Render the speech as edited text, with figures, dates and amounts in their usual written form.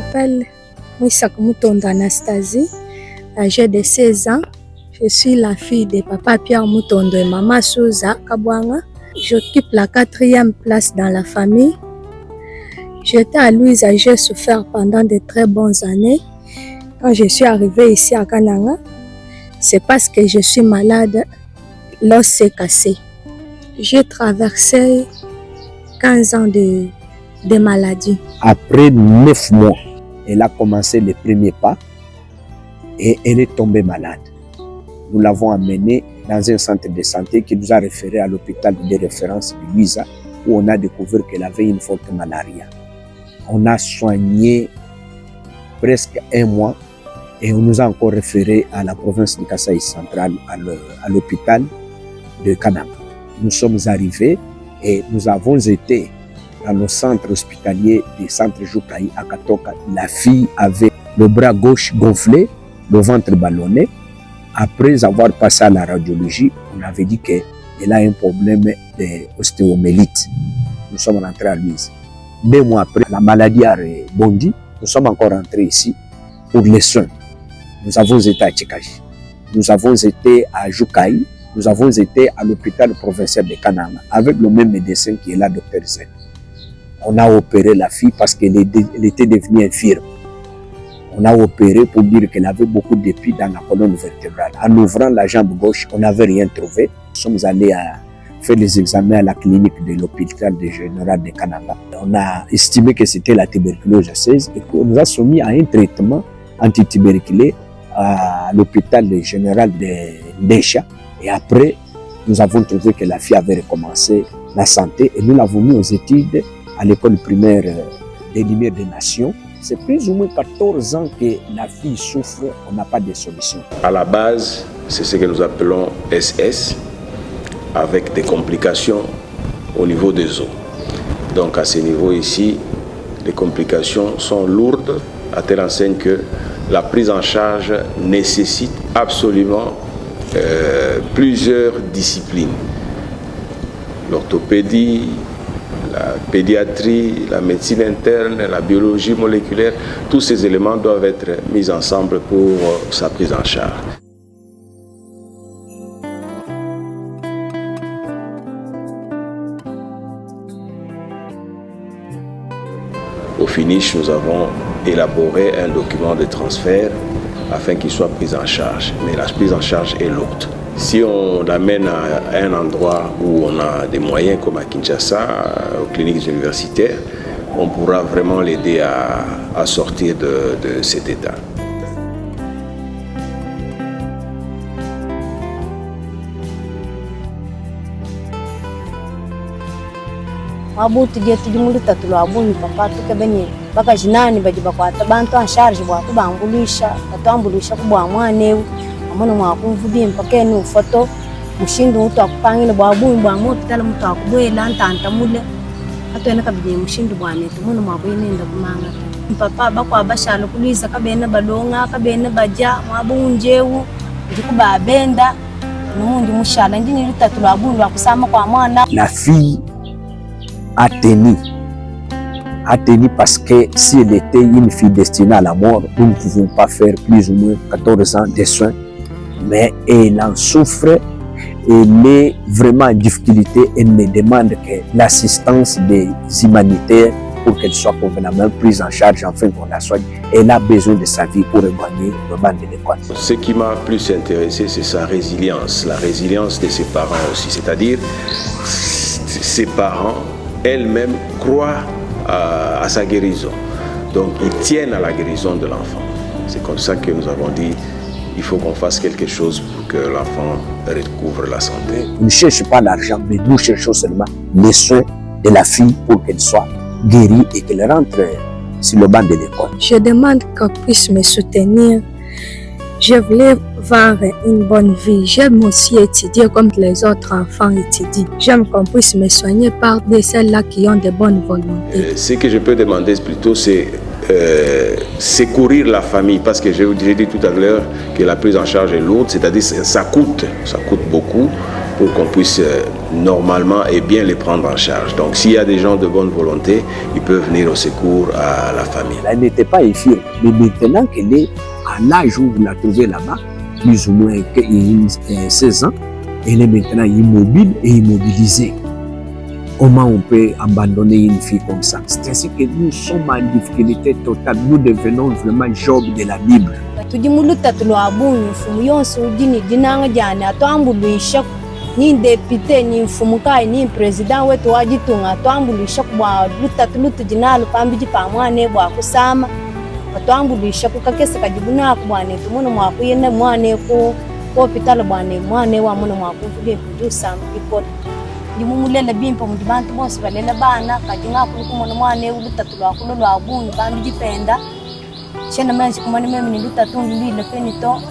m'appelle Mouissak Moutondo Anastasie, âgée de 16 ans. Je suis la fille de papa Pierre Moutondo et maman Souza Kabwanga. J'occupe la 4e place dans la famille. J'étais à Louisa, j'ai souffert pendant de très bonnes années. Quand je suis arrivée ici à Kananga, c'est parce que je suis malade, l'os s'est cassé. J'ai traversé 15 ans de maladie. Après 9 mois, elle a commencé les premiers pas et elle est tombée malade. Nous l'avons amenée dans un centre de santé qui nous a référé à l'hôpital de référence de Louisa, où on a découvert qu'elle avait une forte malaria. On a soigné presque 1 mois et on nous a encore référé à la province de Kasaï centrale, à l'hôpital de Kananga. Nous sommes arrivés et nous avons été dans le centre hospitalier du centre Joukaï à Katoka. La fille avait le bras gauche gonflé, le ventre ballonné. Après avoir passé à la radiologie, on avait dit qu'elle a un problème d'ostéomélite. Nous sommes rentrés à Louise. 2 mois après, la maladie a rebondi. Nous sommes encore rentrés ici pour les soins. Nous avons été à Tchikaji. Nous avons été à Joukaï. Nous avons été à l'hôpital provincial de Kananga avec le même médecin qui est là, Dr Zen. On a opéré la fille parce qu'elle était devenue infirme. On a opéré pour dire qu'elle avait beaucoup d'épis dans la colonne vertébrale. En ouvrant la jambe gauche, on n'avait rien trouvé. Nous sommes allés faire les examens à la clinique de l'hôpital général de Kananga. On a estimé que c'était la tuberculose 16 et qu'on nous a soumis à un traitement antituberculé à l'hôpital général de Ndesha. Et après, nous avons trouvé que la fille avait recommencé la santé et nous l'avons mis aux études à l'école primaire des Lumières des Nations. C'est plus ou moins 14 ans que la fille souffre, on n'a pas de solution. À la base, c'est ce que nous appelons SS, avec des complications au niveau des os. Donc à ce niveau ici, les complications sont lourdes, à telle enseigne que la prise en charge nécessite absolument plusieurs disciplines. L'orthopédie, la pédiatrie, la médecine interne, la biologie moléculaire, tous ces éléments doivent être mis ensemble pour sa prise en charge. Au finish, nous avons élaboré un document de transfert afin qu'il soit pris en charge. Mais la prise en charge est lourde. Si on l'amène à un endroit où on a des moyens comme à Kinshasa, aux cliniques universitaires, on pourra vraiment l'aider à sortir de cet état. Mabuti geti jumuli tatu abuni papa tukebenye baka jinani baji bakwata bantu en charge bwa kubambulisha batambulisha kubwa mwanewu amono mwakumvudi mpake ni foto mushindu mutu akupangile bwa abuni bwa moto tala mutu akubwela ntanta mule atwena kabije mushindu bwa netu mono mwabwinenda kumanga papa bakwa bashalo kuliza kabena balonga kabena baja mwabunjewu ndikuba benda nundi mushala ndini litatu abuni bakusama kwa mwana. La fille a tenu parce que si elle était une fille destinée à la mort, nous ne pouvons pas faire plus ou moins 14 ans de soins. Mais elle en souffre, elle est vraiment en difficulté, elle me demande que l'assistance des humanitaires pour qu'elle soit convenablement prise en charge afin qu'on la soigne. Elle a besoin de sa vie pour éloigner le banc de l'école. Ce qui m'a plus intéressé, c'est sa résilience, la résilience de ses parents aussi, c'est-à-dire ses parents elle-même croit à sa guérison. Donc, ils tiennent à la guérison de l'enfant. C'est comme ça que nous avons dit, il faut qu'on fasse quelque chose pour que l'enfant recouvre la santé. Nous ne cherchons pas l'argent, mais nous cherchons seulement les soins de la fille pour qu'elle soit guérie et qu'elle rentre sur le banc de l'école. Je demande qu'on puisse me soutenir. Je voulais avoir une bonne vie. J'aime aussi étudier comme les autres enfants étudient. J'aime qu'on puisse me soigner par celles-là qui ont de bonnes volontés. Ce que je peux demander plutôt, c'est secourir la famille. Parce que j'ai dit tout à l'heure que la prise en charge est lourde, c'est-à-dire ça coûte beaucoup pour qu'on puisse normalement et bien les prendre en charge. Donc s'il y a des gens de bonne volonté, ils peuvent venir au secours à la famille. Elle n'était pas infirme, mais maintenant qu'elle est à l'âge où vous la trouvez là-bas, plus ou moins 16 ans, elle est maintenant immobile et immobilisée. Comment on peut abandonner une fille comme ça? C'est ainsi que nous sommes en difficulté totale. Nous devenons vraiment Job de la Bible. Tujimuluta tulwabunyu mfumu yonse udini dinanga jane atwambulisha ni depute ni mfumu kai ni president wetu wajitunga atwambulisha kubwa luta jinalu pambiji pamwane bwa kusama atwambulisha kukakese kajibuna kubwane tumuno mwakuyene mwane ku hospital bwane mwane wa muno mwakuvuge kujusa ipot ndimumulela bimpa mudibantu bose balela bana kajinga kulukumono mwane luta tulwakulo lwabunyu pambiji penda Shana manji kumani mimi ni luta tundu lile penito